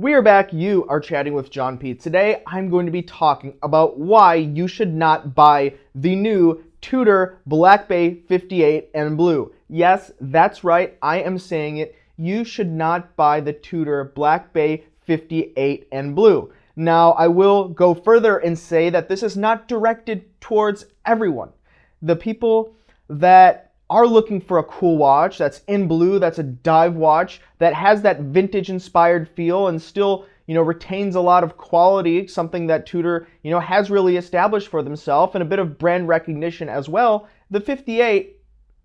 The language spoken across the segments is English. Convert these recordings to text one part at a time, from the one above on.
We are back. You are chatting with John P. Today, I'm going to be talking about why you should not buy the new Tudor Black Bay 58 and Blue. Yes, that's right. I am saying it. You should not buy the Tudor Black Bay 58 and Blue. Now, I will go further and say that this is not directed towards everyone. The people that are looking for a cool watch that's in blue, that's a dive watch, that has that vintage inspired feel and still, retains a lot of quality, something that Tudor, has really established for themselves, and a bit of brand recognition as well. The 58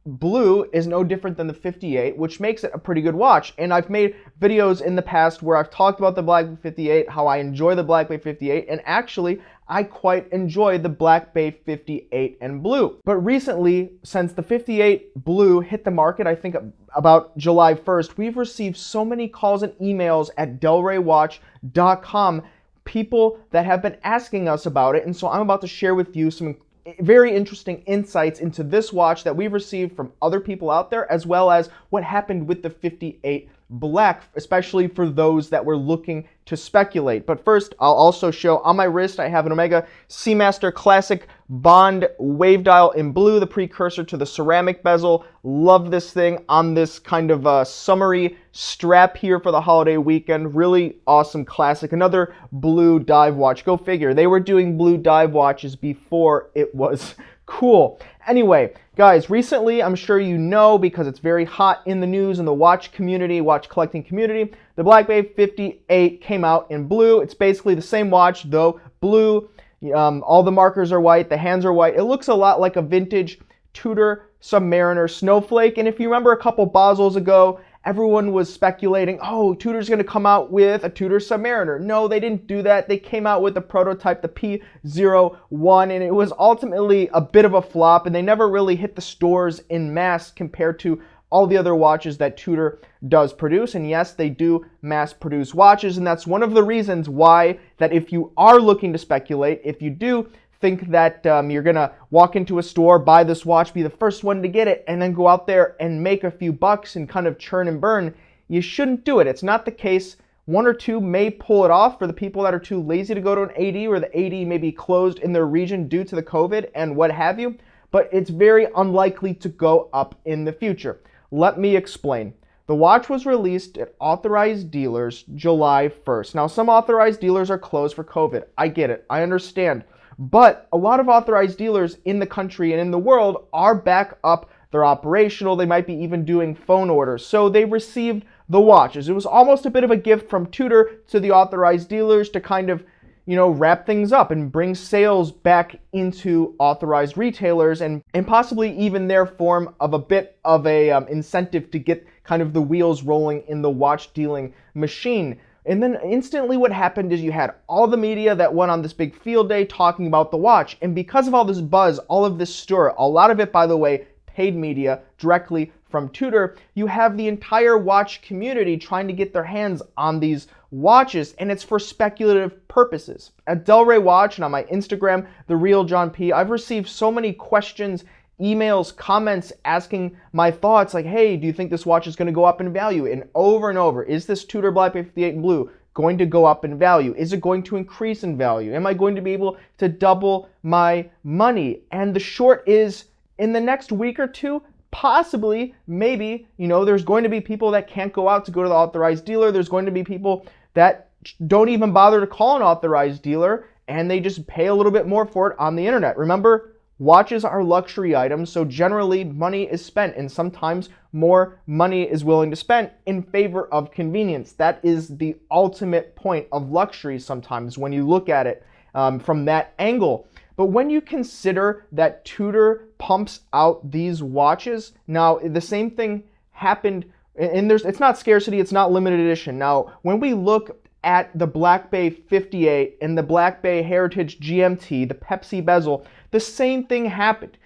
Blue is no different than the 58, which makes it a pretty good watch. And I've made videos in the past where I've talked about the Black Bay 58, how I enjoy the Black Bay 58, and actually I quite enjoy the Black Bay 58 and Blue. But recently, since the 58 Blue hit the market, I think about July 1st, we've received so many calls and emails at delraywatch.com, people that have been asking us about it. And so I'm about to share with you some very interesting insights into this watch that we've received from other people out there, as well as what happened with the 58 Black, especially for those that were looking to speculate. But first, I'll also show on my wrist, I have an Omega Seamaster Classic Bond wave dial in blue, the precursor to the ceramic bezel. Love this thing on this kind of summery strap here for the holiday weekend. Really awesome classic. Another blue dive watch. Go figure. They were doing blue dive watches before it was cool. Anyway, guys, recently, I'm sure you know because it's very hot in the news in the watch community, watch collecting community, the Black Bay 58 came out in blue. It's basically the same watch, though blue. All the markers are white, the hands are white. It looks a lot like a vintage Tudor Submariner Snowflake. And if you remember a couple Basels ago, everyone was speculating, oh, Tudor's going to come out with a Tudor Submariner. No, they didn't do that. They came out with the prototype, the P01, and it was ultimately a bit of a flop, and they never really hit the stores in mass compared to all the other watches that Tudor does produce. And yes, they do mass produce watches, and that's one of the reasons why that if you are looking to speculate, if you do think that you're gonna walk into a store, buy this watch, be the first one to get it, and then go out there and make a few bucks and kind of churn and burn, you shouldn't do it. It's not the case. One or two may pull it off for the people that are too lazy to go to an AD, or the AD may be closed in their region due to the COVID and what have you, but it's very unlikely to go up in the future. Let me explain. The watch was released at Authorized Dealers July 1st. Now, some authorized dealers are closed for COVID. I get it. I understand. But a lot of authorized dealers in the country and in the world are back up. They're operational. They might be even doing phone orders. So they received the watches. It was almost a bit of a gift from Tudor to the authorized dealers to kind of, wrap things up and bring sales back into authorized retailers and possibly even their form of a bit of a incentive to get kind of the wheels rolling in the watch dealing machine. And then instantly what happened is you had all the media that went on this big field day talking about the watch. And because of all this buzz, all of this stir, a lot of it, by the way, paid media directly from Tudor, you have the entire watch community trying to get their hands on these watches, and it's for speculative purposes. At Delray Watch and on my Instagram, The Real John P, I've received so many questions, emails, comments asking my thoughts like, hey, do you think this watch is going to go up in value? And over, is this Tudor Black Bay 58 in blue going to go up in value? Is it going to increase in value? Am I going to be able to double my money? And the short is, in the next week or two, possibly, maybe, there's going to be people that can't go out to go to the authorized dealer. There's going to be people that don't even bother to call an authorized dealer, and they just pay a little bit more for it on the internet. Remember, watches are luxury items, so generally money is spent, and sometimes more money is willing to spend in favor of convenience. That is the ultimate point of luxury sometimes when you look at it from that angle. But when you consider that Tudor pumps out these watches, now the same thing happened, and it's not Scarcity, it's not limited edition. Now, when we look at the Black Bay 58 and the Black Bay Heritage GMT, the Pepsi bezel, the same thing happened.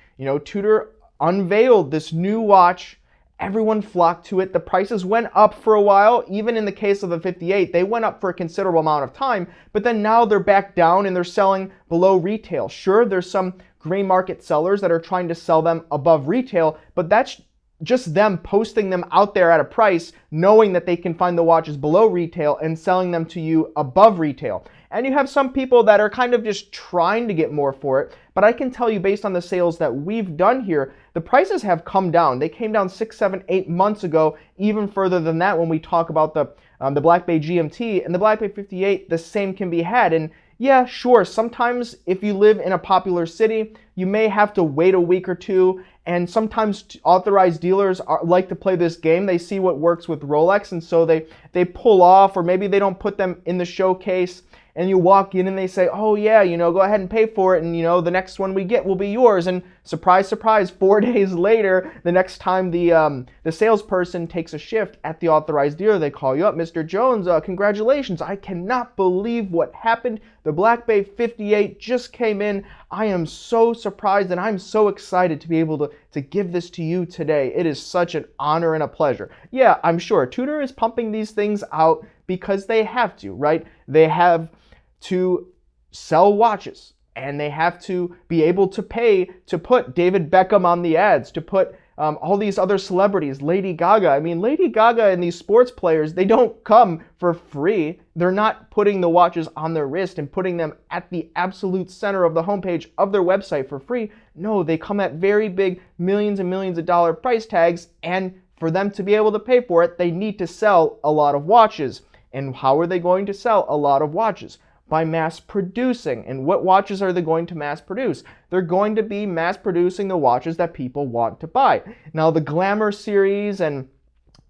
Tudor unveiled this new watch. Everyone flocked to it. The prices went up for a while. Even in the case of the 58, they went up for a considerable amount of time, but then now they're back down and they're selling below retail. Sure, there's some gray market sellers that are trying to sell them above retail, but that's just them posting them out there at a price, knowing that they can find the watches below retail and selling them to you above retail. And you have some people that are kind of just trying to get more for it. But I can tell you, based on the sales that we've done here, the prices have come down. They came down 6, 7, 8 months ago, even further than that when we talk about the Black Bay GMT and the Black Bay 58. The same can be had. And yeah, sure, sometimes if you live in a popular city, you may have to wait a week or two. And sometimes authorized dealers like to play this game. They see what works with Rolex, and so they pull off, or maybe they don't put them in the showcase. And you walk in and they say, oh yeah, go ahead and pay for it, and the next one we get will be yours. And surprise, surprise, 4 days later, the next time the salesperson takes a shift at the authorized dealer, they call you up, Mr. Jones, congratulations, I cannot believe what happened. The Black Bay 58 just came in. I am so surprised, and I'm so excited to be able to give this to you today. It is such an honor and a pleasure. Yeah, I'm sure Tudor is pumping these things out because they have to, right? They have to sell watches, and they have to be able to pay to put David Beckham on the ads, to put all these other celebrities, Lady Gaga. I mean, Lady Gaga and these sports players, they don't come for free. They're not putting the watches on their wrist and putting them at the absolute center of the homepage of their website for free. No, they come at very big millions and millions of dollar price tags, and for them to be able to pay for it, they need to sell a lot of watches. And how are they going to sell a lot of watches? By mass producing. And what watches are they going to mass produce? They're going to be mass producing the watches that people want to buy. Now, the Glamour series and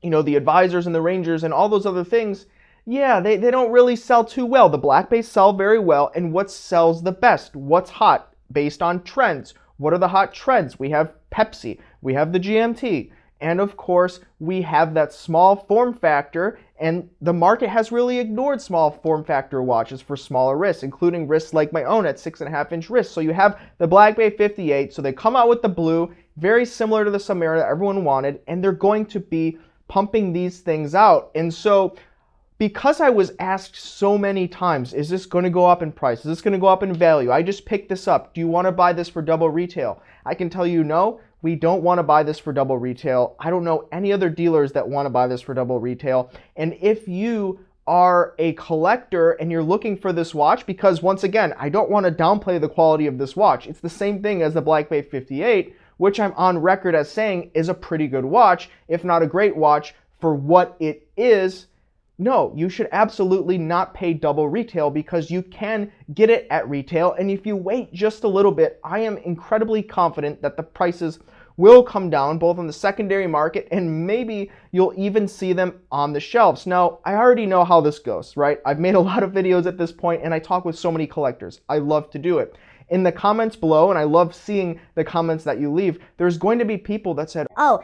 the Advisors and the Rangers and all those other things, yeah, they don't really sell too well. The Black Bay sell very well. And what sells the best? What's hot? Based on trends. What are the hot trends? We have Pepsi, we have the GMT, and of course we have that small form factor, and the market has really ignored small form factor watches for smaller wrists, including wrists like my own at 6.5-inch wrists. So you have the Black Bay 58, so they come out with the blue, very similar to the Submariner that everyone wanted, and they're going to be pumping these things out. And so because I was asked so many times, is this going to go up in price? Is this going to go up in value? I just picked this up. Do you want to buy this for double retail? I can tell you no, we don't want to buy this for double retail. I don't know any other dealers that want to buy this for double retail. And if you are a collector and you're looking for this watch, because once again, I don't want to downplay the quality of this watch. It's the same thing as the Black Bay 58, which I'm on record as saying is a pretty good watch, if not a great watch for what it is. No, you should absolutely not pay double retail, because you can get it at retail. And if you wait just a little bit, I am incredibly confident that the prices will come down both on the secondary market, and maybe you'll even see them on the shelves. Now, I already know how this goes, right? I've made a lot of videos at this point, and I talk with so many collectors. I love to do it. In the comments below, and I love seeing the comments that you leave, there's going to be people that said, oh,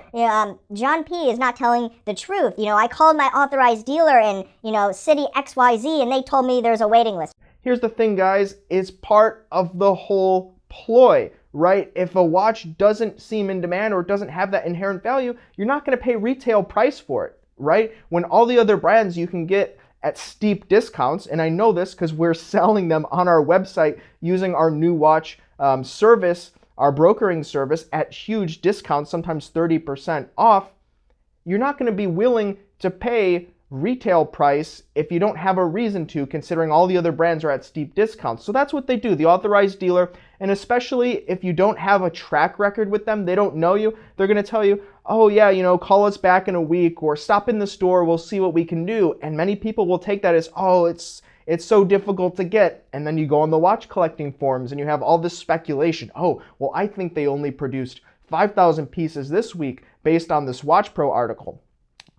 John P is not telling the truth. I called my authorized dealer in, city XYZ, and they told me there's a waiting list. Here's the thing, guys. It's part of the whole ploy, right? If a watch doesn't seem in demand or doesn't have that inherent value, you're not going to pay retail price for it, right? When all the other brands you can get at steep discounts, and I know this because we're selling them on our website using our new watch service, our brokering service, at huge discounts, sometimes 30% off. You're not going to be willing to pay retail price if you don't have a reason to, considering all the other brands are at steep discounts. So that's what they do, the authorized dealer. And especially if you don't have a track record with them, they don't know you, they're going to tell you, oh yeah, call us back in a week, or stop in the store, we'll see what we can do. And many people will take that as, oh, it's so difficult to get. And then you go on the watch collecting forums and you have all this speculation. Oh, well, I think they only produced 5,000 pieces this week based on this Watch Pro article.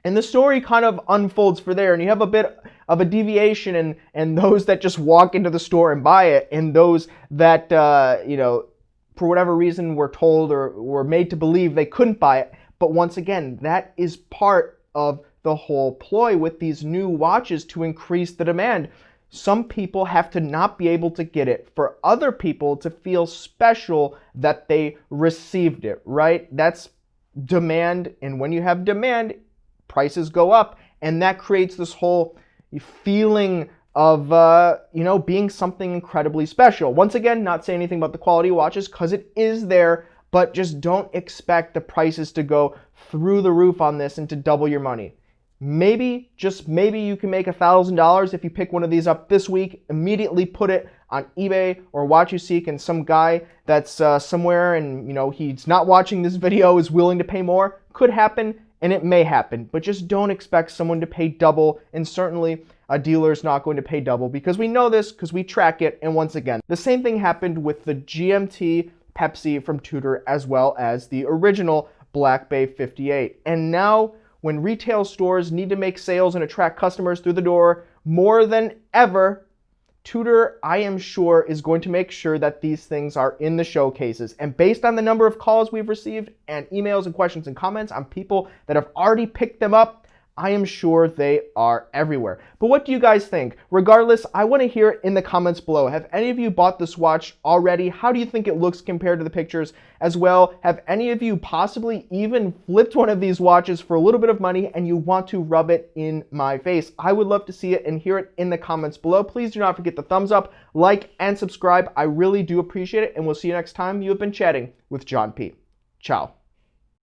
And the story kind of unfolds for there, and you have a bit of a deviation and those that just walk into the store and buy it, and those that, for whatever reason were told or were made to believe they couldn't buy it. But once again, that is part of the whole ploy with these new watches to increase the demand. Some people have to not be able to get it for other people to feel special that they received it, right? That's demand, and when you have demand, prices go up, and that creates this whole feeling of, being something incredibly special. Once again, not saying anything about the quality of watches, because it is there, but just don't expect the prices to go through the roof on this and to double your money. Maybe, just maybe, you can make $1,000 if you pick one of these up this week, immediately put it on eBay or WatchUSeek, and some guy that's somewhere and he's not watching this video is willing to pay more. Could happen, and it may happen, but just don't expect someone to pay double, and certainly a dealer's not going to pay double, because we know this because we track it. And once again, the same thing happened with the GMT Pepsi from Tudor, as well as the original Black Bay 58. And now, when retail stores need to make sales and attract customers through the door more than ever, Tudor, I am sure, is going to make sure that these things are in the showcases. And based on the number of calls we've received and emails and questions and comments on people that have already picked them up, I am sure they are everywhere. But what do you guys think? Regardless, I want to hear it in the comments below. Have any of you bought this watch already? How do you think it looks compared to the pictures? As well, have any of you possibly even flipped one of these watches for a little bit of money and you want to rub it in my face? I would love to see it and hear it in the comments below. Please do not forget the thumbs up, like, and subscribe. I really do appreciate it, and we'll see you next time. You have been chatting with John P. Ciao.